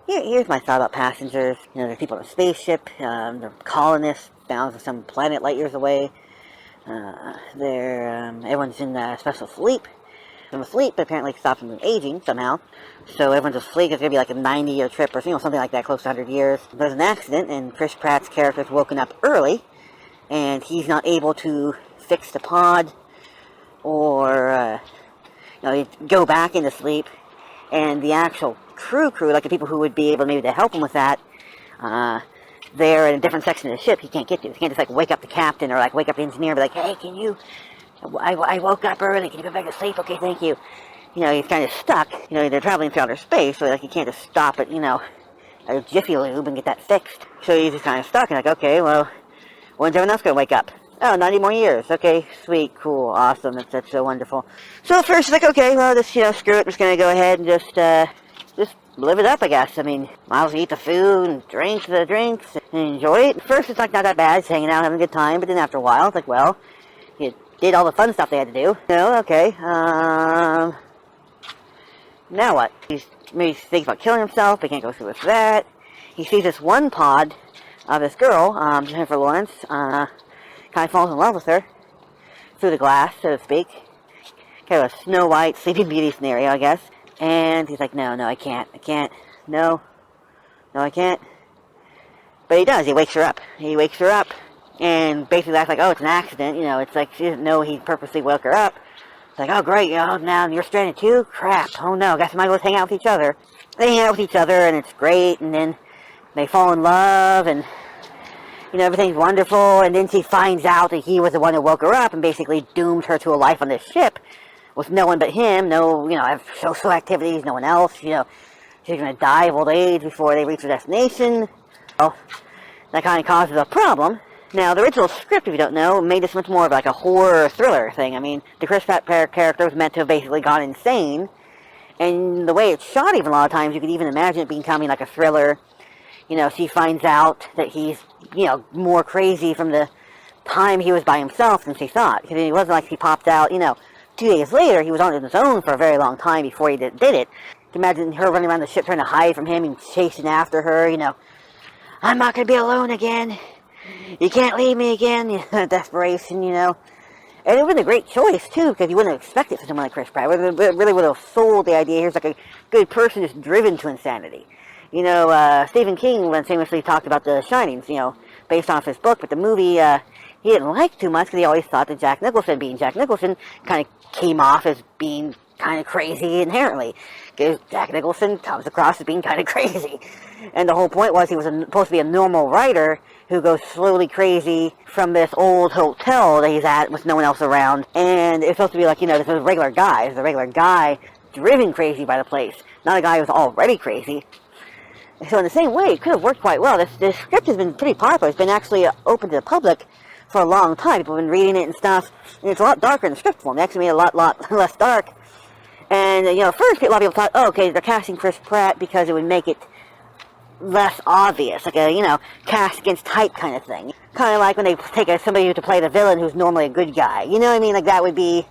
Here's my thought about passengers. There's people on a spaceship. They're colonists bound for some planet light years away. Everyone's in special sleep. From sleep, but apparently stops them from aging somehow. So everyone's asleep. It's going to be like a 90-year trip or something like that, close to 100 years. There's an accident, and Chris Pratt's character's woken up early, and he's not able to fix the pod or go back into sleep. And the actual crew, like the people who would be able maybe to help him with that, they're in a different section of the ship he can't get to. He can't just like wake up the captain or like wake up the engineer and be like, hey, can you... I woke up early. Can you go back to sleep? Okay, thank you. He's kind of stuck. They're traveling through outer space, so like he can't just stop at, a Jiffy Lube and get that fixed. So he's just kind of stuck and like, okay, well, when's everyone else going to wake up? Oh, 90 more years. Okay, sweet, cool, awesome. That's so wonderful. So at first, like, okay, well, just, screw it. I'm just going to go ahead and just live it up, I guess. I mean, might as well eat the food and drink the drinks and enjoy it. At first, it's like not that bad. It's hanging out, having a good time. But then after a while, it's like, well, you did all the fun stuff they had to do. Okay. Now what? He's maybe thinking about killing himself, but he can't go through with that. He sees this one pod of this girl, Jennifer Lawrence, kind of falls in love with her through the glass, so to speak. Kind of a Snow White, Sleeping Beauty scenario, I guess. And he's like, no, I can't. No, I can't. But he does. He wakes her up. And basically that's like, oh, it's an accident. It's like she doesn't know he purposely woke her up. It's like, oh, great, now you're stranded too? Crap. Oh, no, guess I might as well hang out with each other. They hang out with each other, and it's great, and then they fall in love, and, everything's wonderful, and then she finds out that he was the one who woke her up and basically doomed her to a life on this ship with no one but him, no, social activities, no one else, she's going to die of old age before they reach their destination. Well, that kind of causes a problem. Now, the original script, if you don't know, made this much more of like a horror thriller thing. I mean, the Chris Pratt character was meant to have basically gone insane, and the way it's shot even a lot of times, you could even imagine it becoming like a thriller. She finds out that he's, more crazy from the time he was by himself than she thought. Because it wasn't like he popped out, 2 days later. He was on his own for a very long time before he did it. You can imagine her running around the ship trying to hide from him and chasing after her, I'm not going to be alone again. You can't leave me again. Desperation, And it would have been a great choice, too, because you wouldn't expect it for someone like Chris Pratt. It really would have sold the idea here's like a good person just driven to insanity. Stephen King famously talked about The Shining, based off his book, but the movie he didn't like too much because he always thought that Jack Nicholson, being Jack Nicholson, kind of came off as being kind of crazy inherently. Because Jack Nicholson comes across as being kind of crazy. And the whole point was he was supposed to be a normal writer who goes slowly crazy from this old hotel that he's at with no one else around. And it's supposed to be like, this is a regular guy. It's a regular guy driven crazy by the place, not a guy who's already crazy. So in the same way, it could have worked quite well. This script has been pretty popular. It's been actually open to the public for a long time. People have been reading it and stuff. And it's a lot darker in the script form. They actually made it a lot less dark. And, first a lot of people thought, oh, okay, they're casting Chris Pratt because it would make it less obvious, like a, cast against type kind of thing. Kind of like when they take somebody to play the villain who's normally a good guy. You know what I mean? Like that would be,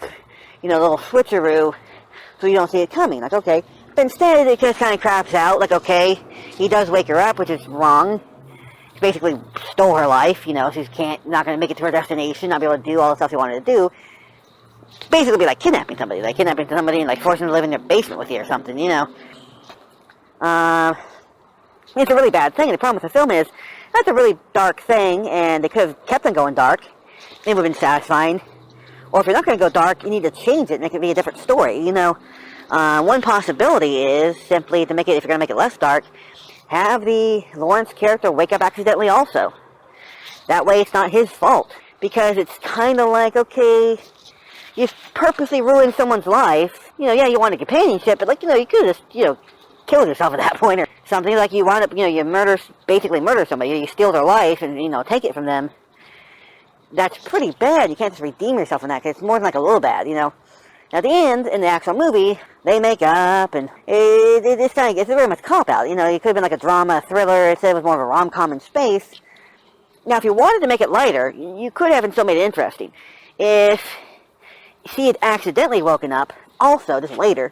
a little switcheroo, so you don't see it coming. Like, okay. But instead, it just kind of craps out. Like, okay, he does wake her up, which is wrong. He basically stole her life, she's not going to make it to her destination, not be able to do all the stuff she wanted to do. Basically be like kidnapping somebody and like forcing them to live in their basement with you or something, It's a really bad thing, and the problem with the film is, that's a really dark thing, and they could have kept them going dark. It would have been satisfying. Or if you're not going to go dark, you need to change it and make it be a different story, One possibility is simply to make it, if you're going to make it less dark, have the Lawrence character wake up accidentally also. That way it's not his fault. Because it's kind of like, okay, you purposely ruined someone's life. Yeah, you wanted companionship, but you could have just, killed yourself at that point or something. Like you wound up, you basically murder somebody. You steal their life and, take it from them. That's pretty bad. You can't just redeem yourself from that, because it's more than like a little bad, At the end, in the actual movie, they make up, and it's very much cop-out. It could have been like a drama, a thriller, instead it was more of a rom-com in space. Now, if you wanted to make it lighter, you could have still made it interesting. If she had accidentally woken up, also, just later,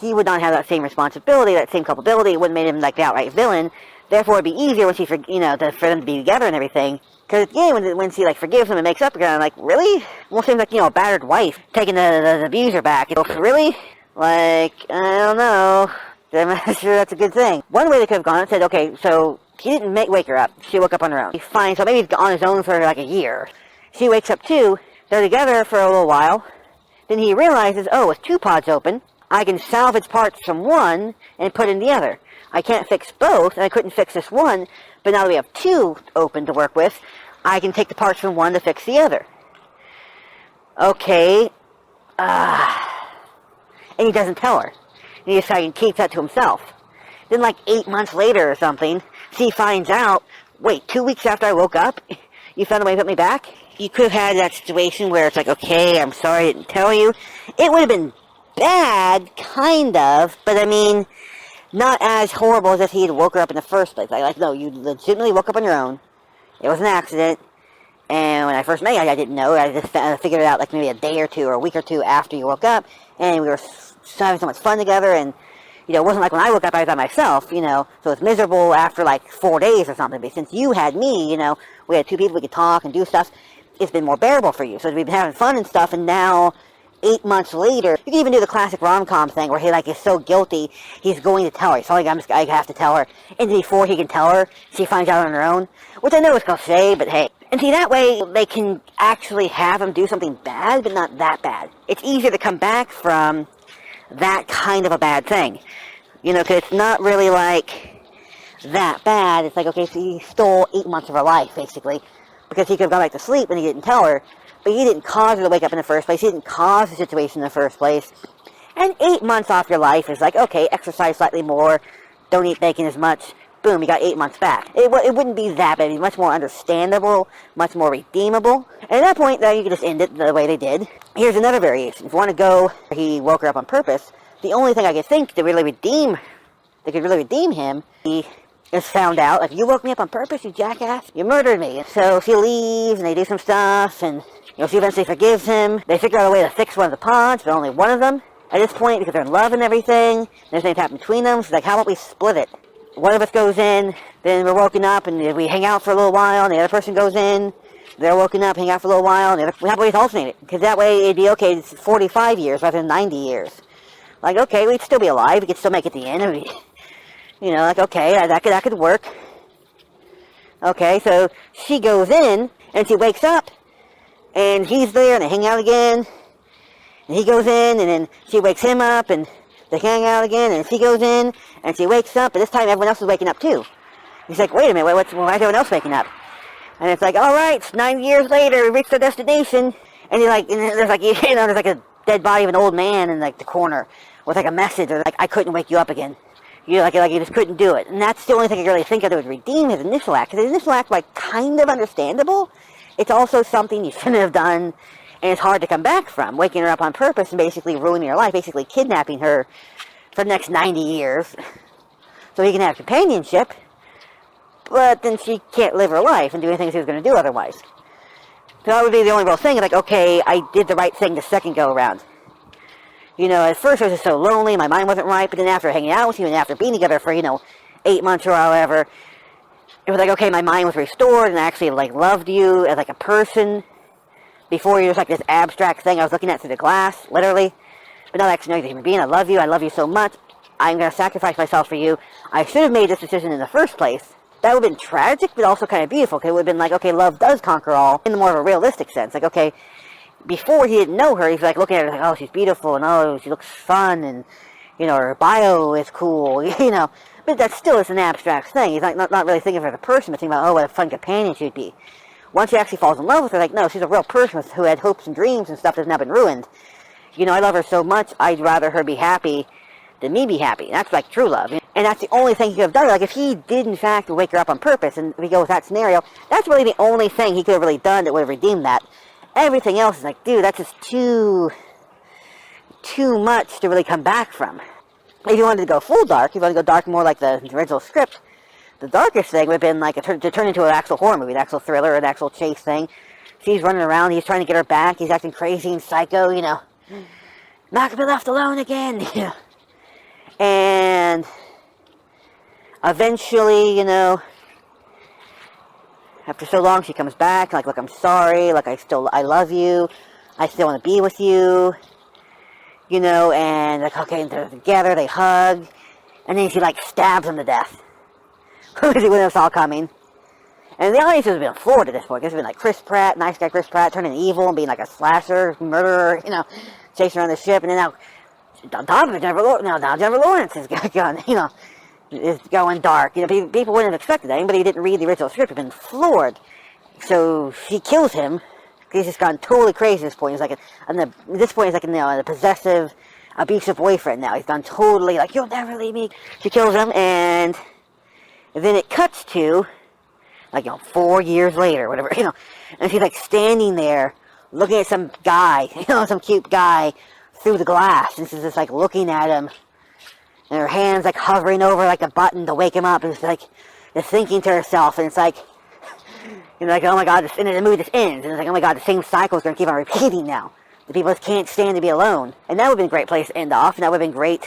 He would not have that same responsibility, that same culpability. It wouldn't make him like the outright villain. Therefore, it'd be easier when for them to be together and everything. Because again, when she like forgives him and makes up again, I'm like, really? Almost seems like a battered wife taking the abuser back. Really? Like, I don't know. I'm not sure that's a good thing. One way they could have gone and said, okay, so he didn't wake her up. She woke up on her own. Fine, so maybe he's on his own for like a year. She wakes up too. They're together for a little while. Then he realizes, oh, with 2 pods open, I can salvage parts from one and put in the other. I can't fix both, and I couldn't fix this one, but now that we have 2 open to work with, I can take the parts from one to fix the other. Okay. And he doesn't tell her. He just keeps that to himself. Then like 8 months later or something, she finds out, wait, 2 weeks after I woke up, you found a way to put me back? You could have had that situation where it's like, okay, I'm sorry I didn't tell you. It would have been bad, kind of, but I mean, not as horrible as if he had woke her up in the first place. Like, no, you legitimately woke up on your own. It was an accident. And when I first met you, I didn't know. I just figured it out like maybe a day or 2 or a week or 2 after you woke up. And we were having so much fun together. And, it wasn't like when I woke up, I was by myself, So it's miserable after like 4 days or something. But since you had me, we had 2 people, we could talk and do stuff. It's been more bearable for you. So we've been having fun and stuff. And now, 8 months later, you can even do the classic rom-com thing where he is so guilty, he's going to tell her. So I have to tell her. And before he can tell her, she finds out on her own. Which I know is cliche, but hey. And see, that way, they can actually have him do something bad, but not that bad. It's easier to come back from that kind of a bad thing. Because it's not really like that bad. It's like, okay, so he stole 8 months of her life, basically. Because he could have gone back to sleep and he didn't tell her. But he didn't cause her to wake up in the first place. He didn't cause the situation in the first place. And 8 months off your life is like, okay, exercise slightly more, don't eat bacon as much. Boom, you got 8 months back. It wouldn't be that bad. It'd be much more understandable, much more redeemable. And at that point, you can just end it the way they did. Here's another variation. If you want to go, he woke her up on purpose. The only thing I could think to really redeem, him, he is found out, like, you woke me up on purpose, you jackass. You murdered me. So she leaves, and they do some stuff, and, she eventually forgives him. They figure out a way to fix one of the pods, but only one of them. At this point, because they're in love and everything, there's nothing happened between them, she's like, how about we split it? One of us goes in, then we're woken up, and we hang out for a little while, and the other person goes in, they're woken up, hang out for a little while, and how about we alternate it? Because that way, it'd be okay, it's 45 years rather than 90 years. Like, okay, we'd still be alive, we could still make it to the end, like, okay, that could work. Okay, so she goes in, and she wakes up, and he's there, and they hang out again, and he goes in, and then she wakes him up, and they hang out again, and she goes in, and she wakes up, but this time everyone else is waking up too. He's like, wait a minute, why is everyone else waking up? And it's like, all right, 9 years later, we reached our destination, and there's like a dead body of an old man in like the corner with like a message, or like, I couldn't wake you up again. You just couldn't do it. And that's the only thing I could really think of that would redeem his initial act. Because his initial act, like, kind of understandable. It's also something you shouldn't have done, and it's hard to come back from. Waking her up on purpose and basically ruining her life, basically kidnapping her for the next 90 years. So he can have companionship, but then she can't live her life and do anything she was going to do otherwise. So that would be the only real thing. Like, okay, I did the right thing the second go around. At first I was just so lonely, my mind wasn't right, but then after hanging out with you and after being together for, 8 months or however, it was like, okay, my mind was restored and I actually, like, loved you as, like, a person. Before you were just, like, this abstract thing I was looking at through the glass, literally. But now I actually know you're a human being, I love you so much, I'm going to sacrifice myself for you. I should have made this decision in the first place. That would have been tragic, but also kind of beautiful, because it would have been like, okay, love does conquer all, in the more of a realistic sense. Like, okay, before he didn't know her, he's like looking at her like, oh, she's beautiful, and oh, she looks fun, and, her bio is cool, But that still is an abstract thing. He's not really thinking of her as a person, but thinking about, oh, what a fun companion she'd be. Once he actually falls in love with her, like, no, she's a real person who had hopes and dreams and stuff that's now been ruined. I love her so much, I'd rather her be happy than me be happy. That's like true love. And that's the only thing he could have done. Like, if he did, in fact, wake her up on purpose, and we go with that scenario, that's really the only thing he could have really done that would have redeemed that. Everything else is like, dude, that's just too much to really come back from. If you wanted to go full dark, if you wanted to go dark more like the original script, the darkest thing would have been like to turn into an actual horror movie, an actual thriller, an actual chase thing. She's running around, he's trying to get her back, he's acting crazy and psycho, not gonna be left alone again. Yeah. And eventually, after so long, she comes back, like, look, I'm sorry, like, I love you, I still want to be with you, and, like, okay, they're together, they hug, and then she, like, stabs him to death. When it was all coming. And the audience has been floored at this point. It's been like Chris Pratt, nice guy Chris Pratt, turning evil and being like a slasher, murderer, chasing around the ship. And then now, on top of it, Jennifer Lawrence is going, is going dark. People wouldn't have expected that. Anybody who didn't read the original script have been floored. So she kills him. He's just gone totally crazy at this point. He's like, at this point, he's like, a possessive, abusive boyfriend now. He's gone totally like, you'll never leave me. She kills him, and then it cuts to, like, 4 years later, whatever, and she's, like, standing there, looking at some guy, some cute guy, through the glass, and she's just, like, looking at him, and her hand's, like, hovering over, like, a button to wake him up, and it's, like, just thinking to herself, and it's, like, like, oh my god, and then the movie just ends, and it's, like, oh my god, the same cycle is going to keep on repeating now. The people just can't stand to be alone. And that would have been a great place to end off, and that would have been great